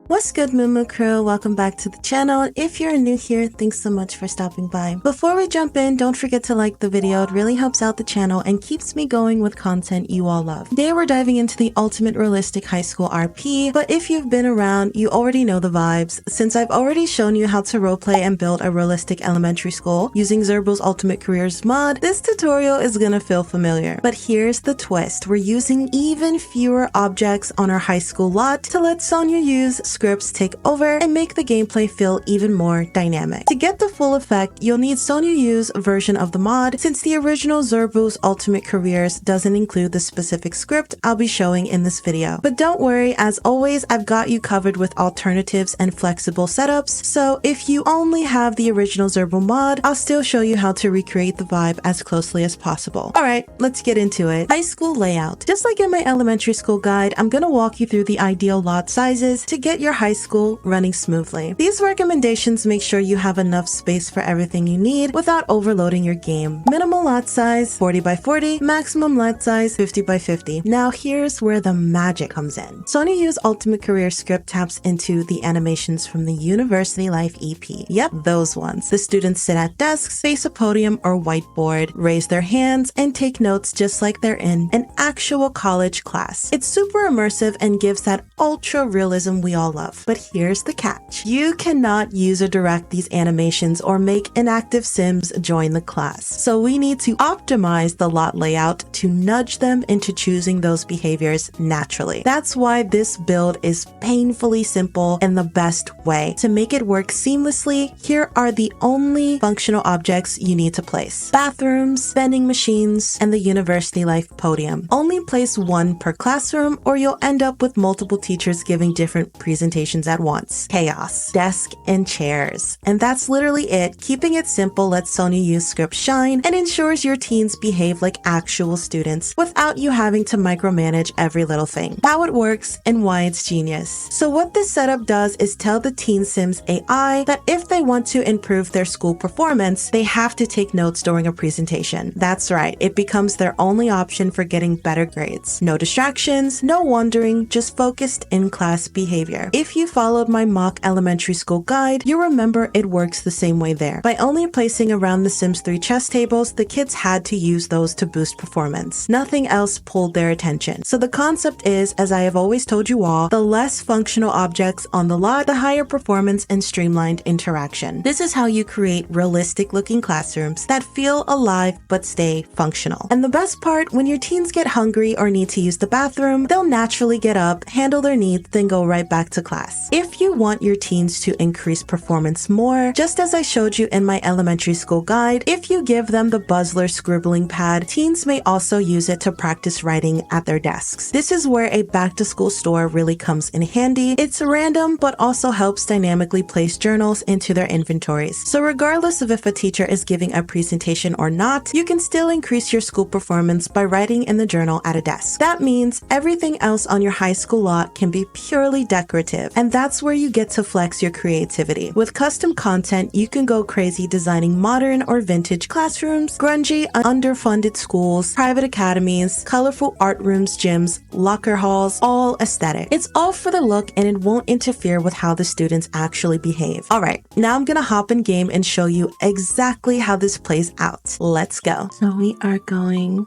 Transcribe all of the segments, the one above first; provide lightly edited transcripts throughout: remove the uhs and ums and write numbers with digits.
What's good, MooMoo crew? Welcome back to the channel. If you're new here, thanks so much for stopping by. Before we jump in, don't forget to like the video. It really helps out the channel and keeps me going with content you all love. Today we're diving into the ultimate realistic high school RP, but if you've been around, you already know the vibes. Since I've already shown you how to roleplay and build a realistic elementary school using 𝖕𝖎𝖊𝖓𝖓𝖈 Ultimate Careers mod, this tutorial is gonna feel familiar. But here's the twist. We're using even fewer objects on our high school lot to let Sonia use scripts take over and make the gameplay feel even more dynamic. To get the full effect, you'll need Sonia Yu's version of the mod, since the original 𝖕𝖎𝖓𝖓𝖓𝖓 Ultimate Careers doesn't include the specific script I'll be showing in this video. But don't worry, as always, I've got you covered with alternatives and flexible setups, so if you only have the original 𝖕𝖎𝖓𝖓𝖓 mod, I'll still show you how to recreate the vibe as closely as possible. Alright, let's get into it. High school layout. Just like in my elementary school guide, I'm gonna walk you through the ideal lot sizes to get your high school running smoothly. These recommendations make sure you have enough space for everything you need without overloading your game. Minimal lot size 40 by 40, maximum lot size 50 by 50. Now here's where the magic comes in. Sonia Yu's Ultimate Career script taps into the animations from the University Life EP. Yep, those ones. The students sit at desks, face a podium or whiteboard, raise their hands, and take notes just like they're in an actual college class. It's super immersive and gives that ultra realism we all love. But here's the catch. You cannot use or direct these animations or make inactive Sims join the class. So we need to optimize the lot layout to nudge them into choosing those behaviors naturally. That's why this build is painfully simple in the best way. To make it work seamlessly, here are the only functional objects you need to place. Bathrooms, vending machines, and the University Life podium. Only place one per classroom or you'll end up with multiple teachers giving different presentations at once. Chaos. Desk and chairs. And that's literally it. Keeping it simple lets Sonia Yu's script shine and ensures your teens behave like actual students without you having to micromanage every little thing. How it works and why it's genius. So what this setup does is tell the Teen Sims AI that if they want to improve their school performance, they have to take notes during a presentation. That's right, it becomes their only option for getting better grades. No distractions, no wandering, just focused in-class behavior. If you followed my mock elementary school guide, you remember it works the same way there. By only placing around the Sims 3 chess tables, the kids had to use those to boost performance. Nothing else pulled their attention. So the concept is, as I have always told you all, the less functional objects on the lot, the higher performance and streamlined interaction. This is how you create realistic looking classrooms that feel alive but stay functional. And the best part, when your teens get hungry or need to use the bathroom, they'll naturally get up, handle their needs, then go right back to class. If you want your teens to increase performance more, just as I showed you in my elementary school guide, if you give them the 𝖕𝖎𝖓𝖓𝖓 scribbling pad, teens may also use it to practice writing at their desks. This is where a back-to-school store really comes in handy. It's random, but also helps dynamically place journals into their inventories. So regardless of if a teacher is giving a presentation or not, you can still increase your school performance by writing in the journal at a desk. That means everything else on your high school lot can be purely decorative, and that's where you get to flex your creativity. With custom content, you can go crazy designing modern or vintage classrooms, grungy, underfunded schools, private academies, colorful art rooms, gyms, locker halls, all aesthetic. It's all for the look and it won't interfere with how the students actually behave. Alright, now I'm gonna hop in game and show you exactly how this plays out. Let's go. So we are going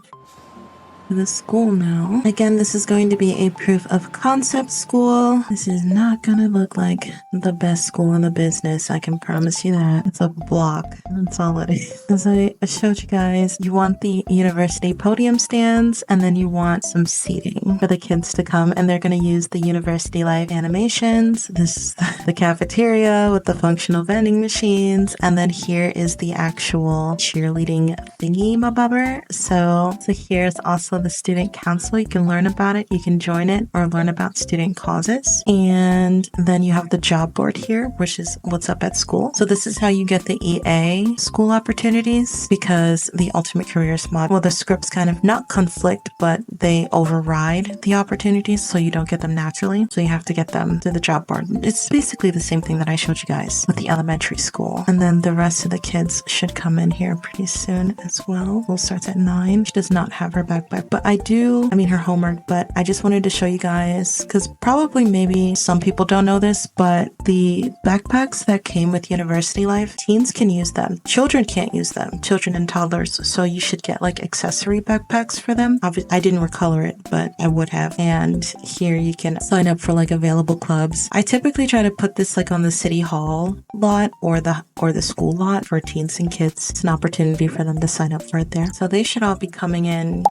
to the school now. Again, this is going to be a proof of concept school. This is not gonna look like the best school in the business, I can promise you that. It's a block. That's all it is. As I showed you guys, you want the university podium stands and then you want some seating for the kids to come, and they're gonna use the University Life animations. This is the cafeteria with the functional vending machines, and then here is the actual cheerleading thingy-ma-bobber. So here's also the student council. You can learn about it, you can join it, or learn about student causes. And then you have the job board here, which is what's up at school. So this is how you get the EA school opportunities, because the Ultimate Careers mod, well, the scripts kind of not conflict, but they override the opportunities, so you don't get them naturally. So you have to get them through the job board. It's basically the same thing that I showed you guys with the elementary school. And then the rest of the kids should come in here pretty soon as well. School starts at 9. She does not have her back by but her homework, but I just wanted to show you guys, because probably maybe some people don't know this, but the backpacks that came with University Life, teens can use them. Children can't use them, children and toddlers. So you should get like accessory backpacks for them. I didn't recolor it, but I would have. And here you can sign up for like available clubs. I typically try to put this like on the city hall lot or the school lot for teens and kids. It's an opportunity for them to sign up for it there. So they should all be coming in.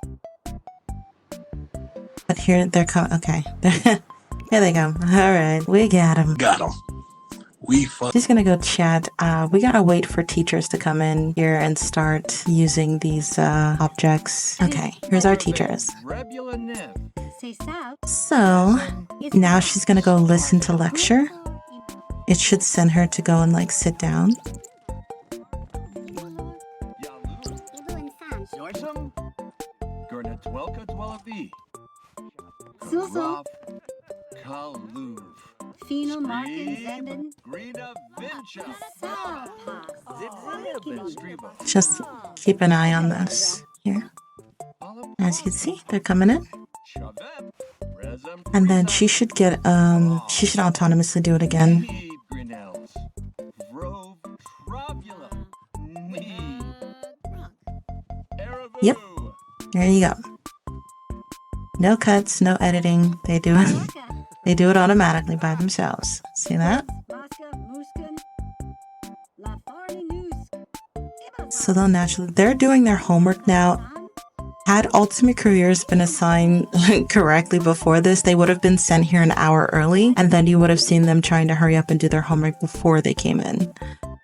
But here they're coming. Okay. Here they go. All right. We got them. Got them. She's gonna go chat. We gotta wait for teachers to come in here and start using these objects. Okay. Here's our teachers. So now she's gonna go listen to lecture. It should send her to go and like sit down. Just keep an eye on this here. As you can see, they're coming in. And then she should get she should autonomously do it again. Yep. There you go. No cuts, no editing. They do it. They do it automatically by themselves. See that? So they're doing their homework now. Had Ultimate Careers been assigned correctly before this, they would have been sent here an hour early, and then you would have seen them trying to hurry up and do their homework before they came in.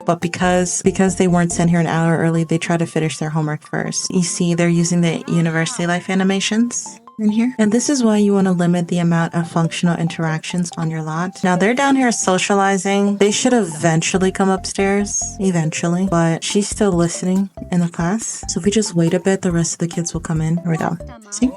But because they weren't sent here an hour early, they try to finish their homework first. You see, they're using the University Life animations in here. And this is why you want to limit the amount of functional interactions on your lot. Now they're down here socializing. They should eventually come upstairs, eventually, but she's still listening in the class. So if we just wait a bit, the rest of the kids will come in. Here we go. See?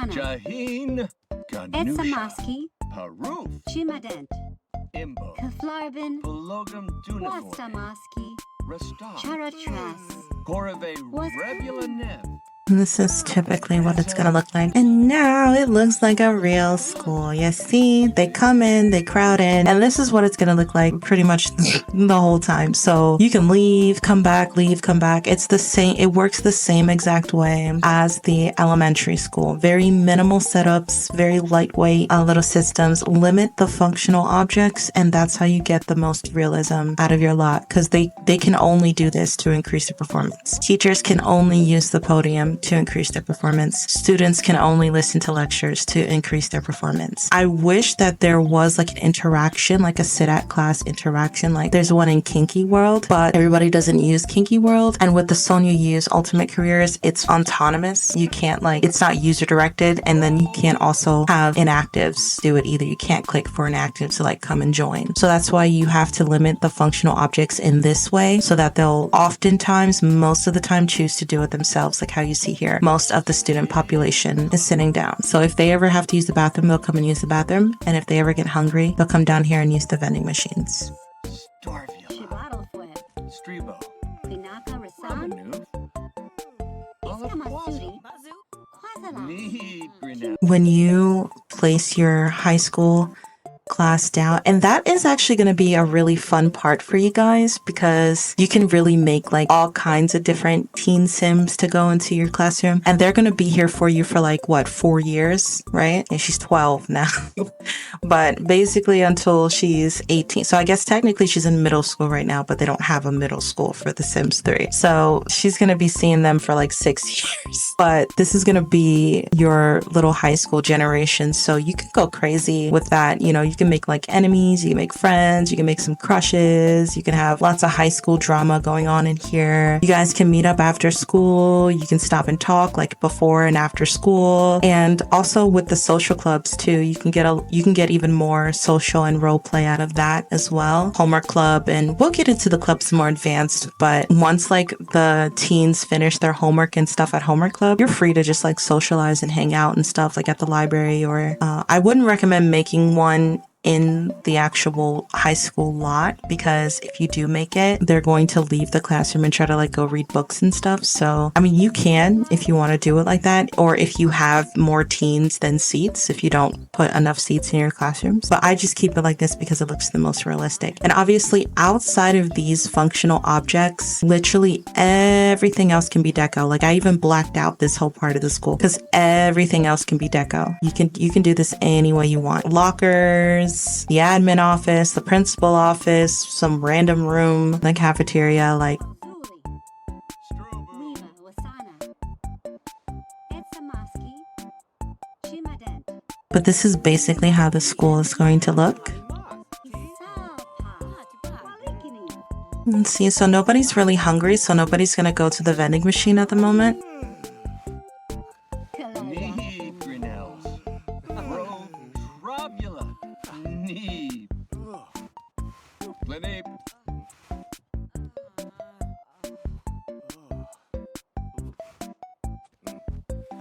Jahin, 𝖈𝖐𝖕, Paruf, Chimadent, Imbo, 𝖘𝖚𝖕𝖊𝖕, 𝖵𝖚𝖕𝖊𝖕, Charatras, 𝖕𝖚𝖕𝖊𝖕𝖕𝖓. This is typically what it's gonna look like. And now it looks like a real school. You see, they come in, they crowd in, and this is what it's gonna look like pretty much the whole time. So you can leave, come back. It's the same, it works the same exact way as the elementary school. Very minimal setups, very lightweight little systems, limit the functional objects, and that's how you get the most realism out of your lot, because they can only do this to increase their performance. Teachers can only use the podium to increase their performance. Students can only listen to lectures to increase their performance. I wish that there was like an interaction, like a sit-at class interaction, like there's one in Kinky World, but everybody doesn't use Kinky World. And with the Sonya use Ultimate Careers, it's autonomous. You can't it's not user-directed, and then you can't also have inactives do it either. You can't click for inactives to like come and join. So that's why you have to limit the functional objects in this way, so that they'll oftentimes, most of the time, choose to do it themselves, like how you see here. Most of the student population is sitting down. So if they ever have to use the bathroom, they'll come and use the bathroom. And if they ever get hungry, they'll come down here and use the vending machines. When you place your high school class down, and that is actually going to be a really fun part for you guys, because you can really make like all kinds of different teen sims to go into your classroom, and they're going to be here for you for like what, 4 years, right? And she's 12 now but basically until she's 18. So I guess technically she's in middle school right now, but they don't have a middle school for The Sims 3, so she's going to be seeing them for like 6 years. But this is going to be your little high school generation, so you can go crazy with that. You know, you can make like enemies, you can make friends, you can make some crushes, you can have lots of high school drama going on in here. You guys can meet up after school, you can stop and talk like before and after school. And also with the social clubs too, you can get even more social and role play out of that as well. Homework club, and we'll get into the clubs more advanced, but once like the teens finish their homework and stuff at homework club, you're free to just like socialize and hang out and stuff like at the library, or I wouldn't recommend making one in the actual high school lot, because if you do make it, they're going to leave the classroom and try to like go read books and stuff. So I mean, you can if you want to do it like that, or if you have more teens than seats, if you don't put enough seats in your classrooms. But I just keep it like this because it looks the most realistic. And obviously outside of these functional objects, literally everything else can be deco. Like I even blacked out this whole part of the school because everything else can be deco. You can do this any way you want. Lockers, the admin office, the principal office, some random room, the cafeteria, like. But this is basically how the school is going to look. Let's see, so nobody's really hungry, so nobody's gonna go to the vending machine at the moment.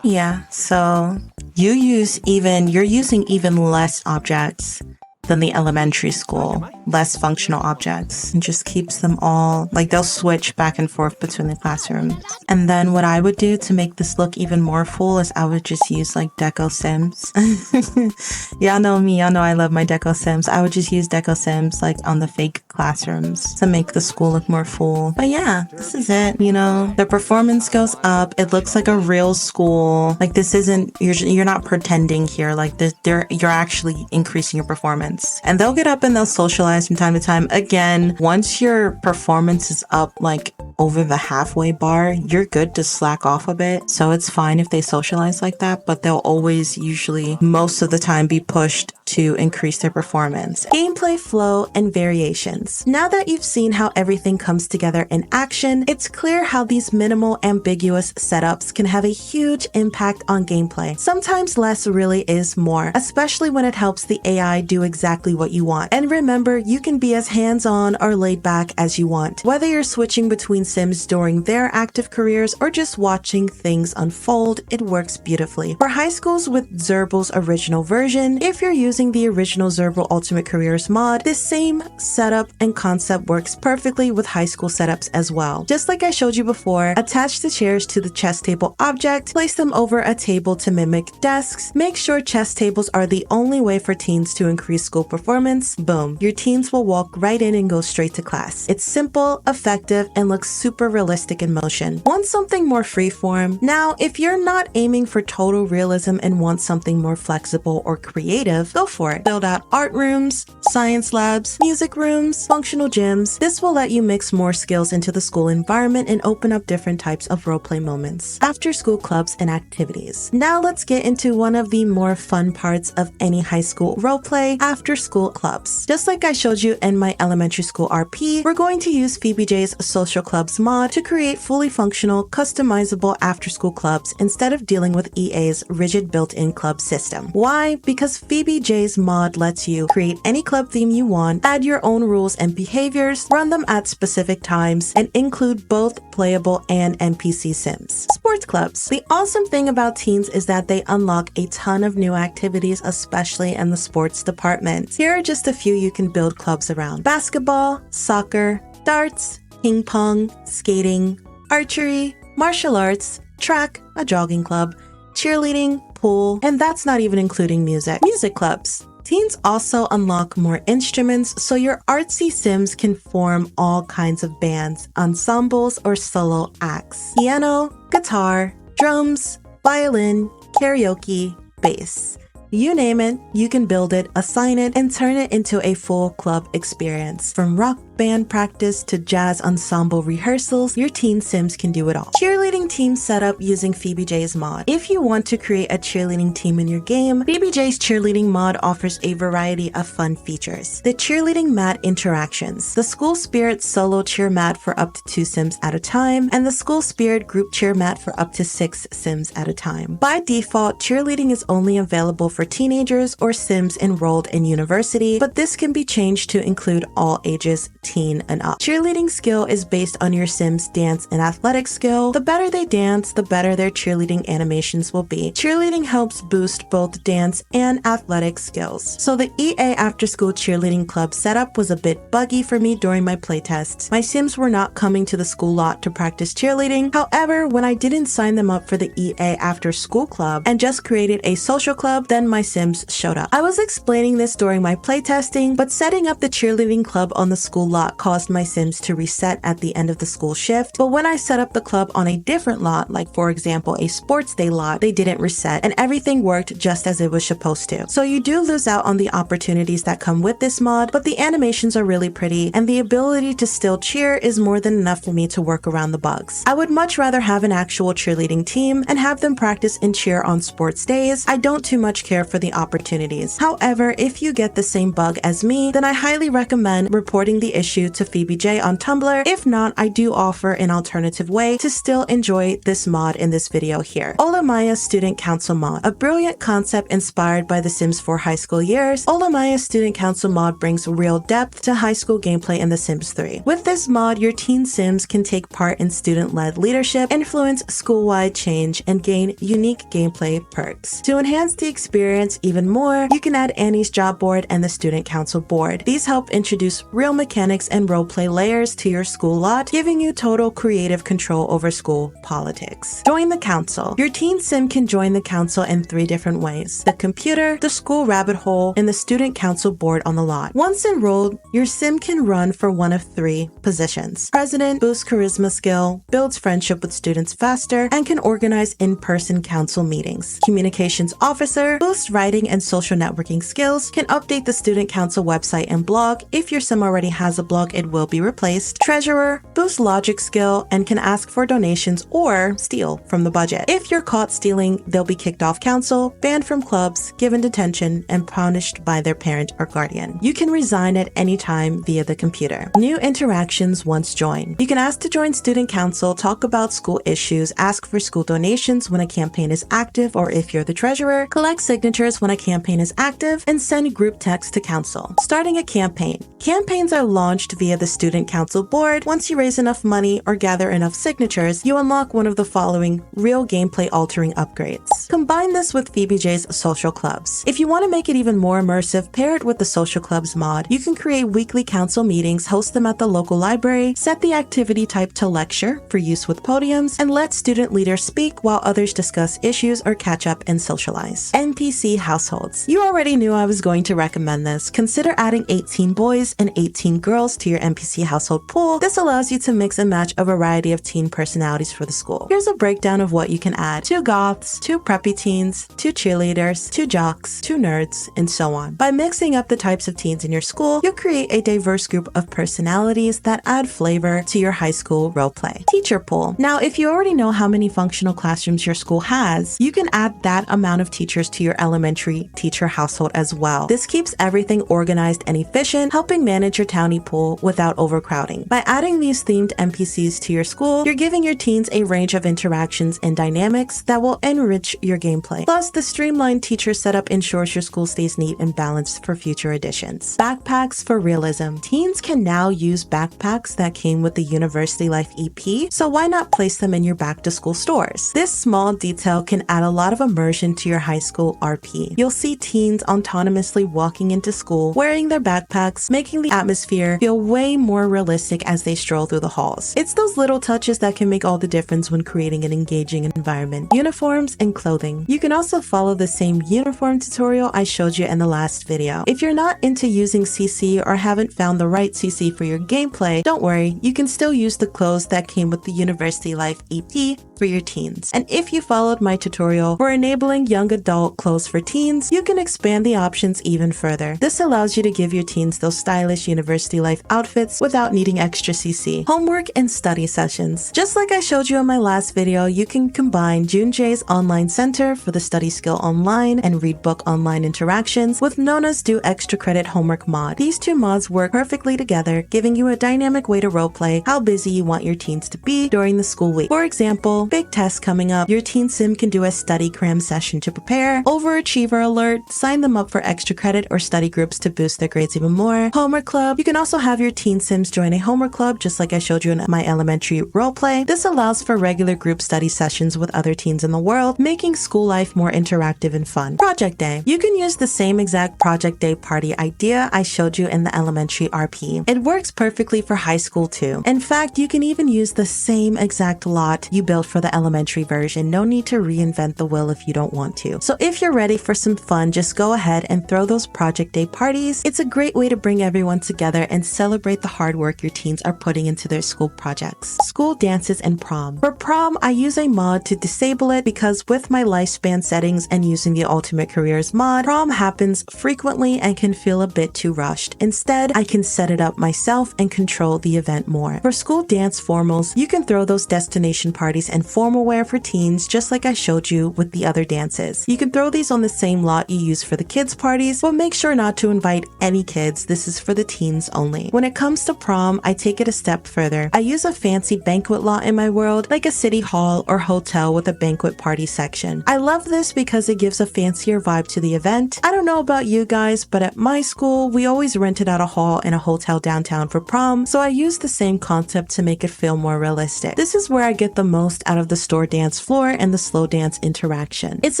Yeah, so you're using even less objects than the elementary school, less functional objects, and just keeps them all, like they'll switch back and forth between the classrooms. And then what I would do to make this look even more full is I would just use like 𝖘𝖚𝖕𝖊𝖕𝖔. Y'all know me, y'all know I love my 𝖘𝖚𝖕𝖊𝖕𝖔. I would just use 𝖘𝖚𝖕𝖊𝖕𝖕 like on the fake classrooms to make the school look more full. But yeah, this is it. You know, the performance goes up. It looks like a real school. Like this isn't, you're not pretending here. Like this, you're actually increasing your performance. And they'll get up and they'll socialize from time to time. Again, once your performance is up like over the halfway bar, you're good to slack off a bit. So it's fine if they socialize like that, but they'll always usually most of the time be pushed to increase their performance. Gameplay flow and variations. Now that you've seen how everything comes together in action, it's clear how these minimal, ambiguous setups can have a huge impact on gameplay. Sometimes less really is more, especially when it helps the AI do exactly what you want. And remember, you can be as hands-on or laid back as you want. Whether you're switching between Sims during their active careers or just watching things unfold, it works beautifully. For high schools with 𝖵𝖎𝖊's original version, if you're using the original 𝖵𝖎𝖊 Ultimate Careers mod, this same setup and concept works perfectly with high school setups as well. Just like I showed you before, attach the chairs to the chess table object, place them over a table to mimic desks, make sure chess tables are the only way for teens to increase school performance. Boom, your teens will walk right in and go straight to class. It's simple, effective, and looks super realistic in motion. Want something more freeform? Now, if you're not aiming for total realism and want something more flexible or creative, go for it. Build out art rooms, science labs, music rooms, functional gyms. This will let you mix more skills into the school environment and open up different types of roleplay moments. After school clubs and activities. Now let's get into one of the more fun parts of any high school roleplay, after school clubs. Just like I showed you in my elementary school RP, we're going to use 𝖕𝖕𝖕𝖔's social clubs mod to create fully functional, customizable after school clubs instead of dealing with EA's rigid built-in club system. Why? Because 𝖕𝖕𝖕𝖔's mod lets you create any club theme you want, add your own rules and behaviors, run them at specific times, and include both playable and NPC Sims. Sports clubs. The awesome thing about teens is that they unlock a ton of new activities, especially in the sports department. Here are just a few you can build clubs around: basketball, soccer, darts, ping pong, skating, archery, martial arts, track, a jogging club, cheerleading, pool, and that's not even including music. Music clubs. Teens also unlock more instruments, so your artsy Sims can form all kinds of bands, ensembles, or solo acts. Piano, guitar, drums, violin, karaoke, bass. You name it, you can build it, assign it, and turn it into a full club experience. From rock band practice to jazz ensemble rehearsals, your teen Sims can do it all. Cheerleading team setup using 𝖕𝖕𝖕𝖕's mod. If you want to create a cheerleading team in your game, 𝖕𝖕𝖕𝖕's cheerleading mod offers a variety of fun features. The cheerleading mat interactions, the school spirit solo cheer mat for up to 2 Sims at a time, and the school spirit group cheer mat for up to 6 Sims at a time. By default, cheerleading is only available for for teenagers or Sims enrolled in university, but this can be changed to include all ages, teen and up. Cheerleading skill is based on your Sim's dance and athletic skill. The better they dance, the better their cheerleading animations will be. Cheerleading helps boost both dance and athletic skills. So the EA after school cheerleading club setup was a bit buggy for me during my playtests. My Sims were not coming to the school lot to practice cheerleading. However, when I didn't sign them up for the EA after school club and just created a social club, then my Sims showed up. I was explaining this during my playtesting, but setting up the cheerleading club on the school lot caused my Sims to reset at the end of the school shift. But when I set up the club on a different lot, like for example a sports day lot, they didn't reset and everything worked just as it was supposed to. So you do lose out on the opportunities that come with this mod, but the animations are really pretty and the ability to still cheer is more than enough for me to work around the bugs. I would much rather have an actual cheerleading team and have them practice and cheer on sports days. I don't too much care for the opportunities. However, if you get the same bug as me, then I highly recommend reporting the issue to 𝖕𝖊𝖕𝖔 on Tumblr. If not, I do offer an alternative way to still enjoy this mod in this video here. 𝖈𝖚𝖕𝖊𝖕𝖐 Student Council mod. A brilliant concept inspired by The Sims 4 high school years, 𝖈𝖚𝖕𝖊𝖕𝖐 Student Council mod brings real depth to high school gameplay in The Sims 3. With this mod, your teen Sims can take part in student-led leadership, influence school-wide change, and gain unique gameplay perks. To enhance the experience even more, you can add Annie's job board and the Student Council board. These help introduce real mechanics and roleplay layers to your school lot, giving you total creative control over school politics. Join the council. Your teen Sim can join the council in 3 different ways: the computer, the school rabbit hole, and the Student Council board on the lot. Once enrolled, your Sim can run for one of 3 positions. President boosts charisma skill, builds friendship with students faster, and can organize in-person council meetings. Communications officer boosts writing and social networking skills, can update the student council website and blog. If your Sim already has a blog, it will be replaced. Treasurer boosts logic skill and can ask for donations or steal from the budget. If you're caught stealing, they'll be kicked off council, banned from clubs, given detention, and punished by their parent or guardian. You can resign at any time via the computer. New interactions once joined. You can ask to join student council, talk about school issues, ask for school donations when a campaign is active or if you're the treasurer, collect signatures when a campaign is active, and send group text to council. Starting a campaign. Campaigns are launched via the student council board. Once you raise enough money or gather enough signatures, you unlock one of the following real gameplay altering upgrades. Combine this with 𝖕𝖊𝖕𝖔's social clubs. If you want to make it even more immersive, pair it with the social clubs mod. You can create weekly council meetings, host them at the local library, set the activity type to lecture for use with podiums, and let student leaders speak while others discuss issues or catch up and socialize. NPC households. You already knew I was going to recommend this. Consider adding 18 boys and 18 girls to your NPC household pool. This allows you to mix and match a variety of teen personalities for the school. Here's a breakdown of what you can add: 2 goths, 2 preppy teens, 2 cheerleaders, 2 jocks, 2 nerds, and so on. By mixing up the types of teens in your school, you'll create a diverse group of personalities that add flavor to your high school roleplay. Teacher pool. Now, if you already know how many functional classrooms your school has, you can add that amount of teachers to your elementary teacher household as well. This keeps everything organized and efficient, helping manage your townie pool without overcrowding. By adding these themed NPCs to your school, you're giving your teens a range of interactions and dynamics that will enrich your gameplay. Plus, the streamlined teacher setup ensures your school stays neat and balanced for future additions. Backpacks for realism. Teens can now use backpacks that came with the University Life EP, so why not place them in your back-to-school stores? This small detail can add a lot of immersion to your high school RP. You'll see teens autonomously walking into school wearing their backpacks, making the atmosphere feel way more realistic as they stroll through the halls. It's those little touches that can make all the difference when creating an engaging environment. Uniforms and clothing. You can also follow the same uniform tutorial I showed you in the last video. If you're not into using CC or haven't found the right CC for your gameplay, don't worry, you can still use the clothes that came with the University Life EP for your teens. And if you followed my tutorial for enabling young adult clothes for teens, you can expand the options even further. This allows you to give your teens those stylish University Life outfits without needing extra CC. Homework and study sessions. Just like I showed you in my last video, you can combine Junjae's online center for the study skill online and read book online interactions with Nona's do extra credit homework mod. These 2 mods work perfectly together, giving you a dynamic way to roleplay how busy you want your teens to be during the school week. For example, school, big test coming up, your teen sim can do a study cram session to prepare, overachiever alert, sign them up for extra credit or study groups to boost their grades even more, homework club. You can also have your teen sims join a homework club just like I showed you in my elementary roleplay. This allows for regular group study sessions with other teens in the world, making school life more interactive and fun. Project day. You can use the same exact project day party idea I showed you in the elementary RP. It works perfectly for high school too. In fact, you can even use the same exact lot you built for the elementary version. No need to reinvent the wheel if you don't want to. So if you're ready for some fun, just go ahead and throw those project day parties. It's a great way to bring everyone together and celebrate the hard work your teens are putting into their school projects. School dances and prom. For prom, I use a mod to disable it because with my lifespan settings and using the 𝖈𝖐𝖘𝖕𝖕𝖓𝖓 mod, prom happens frequently and can feel a bit too rushed. Instead, I can set it up myself and control the event more. For school dance formals, you can throw those destination parties and formal wear for teens just like I showed you with the other dances. You can throw these on the same lot you use for the kids parties, but make sure not to invite any kids. This is for the teens only. When it comes to prom, I take it a step further. I use a fancy banquet lot in my world, like a city hall or hotel with a banquet party section. I love this because it gives a fancier vibe to the event. I don't know about you guys, but at my school, we always rented out a hall and a hotel downtown for prom, so I use the same concept to make it feel more realistic. This is where I get the most out of the store dance floor and the slow dance interaction. It's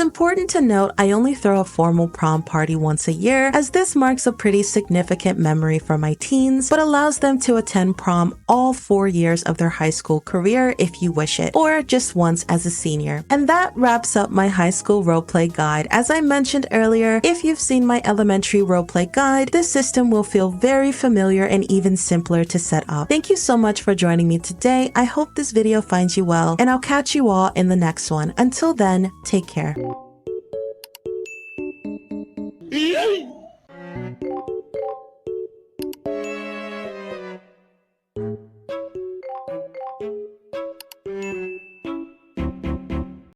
important to note I only throw a formal prom party once a year, as this marks a pretty significant memory for my teens, but allows them to attend prom all 4 years of their high school career if you wish it, or just once as a senior. And that wraps up my high school roleplay guide. As I mentioned earlier, if you've seen my elementary roleplay guide, this system will feel very familiar and even simpler to set up. Thank you so much for joining me today. I hope this video finds you well, and I'll catch you all in the next one. Until then, take care.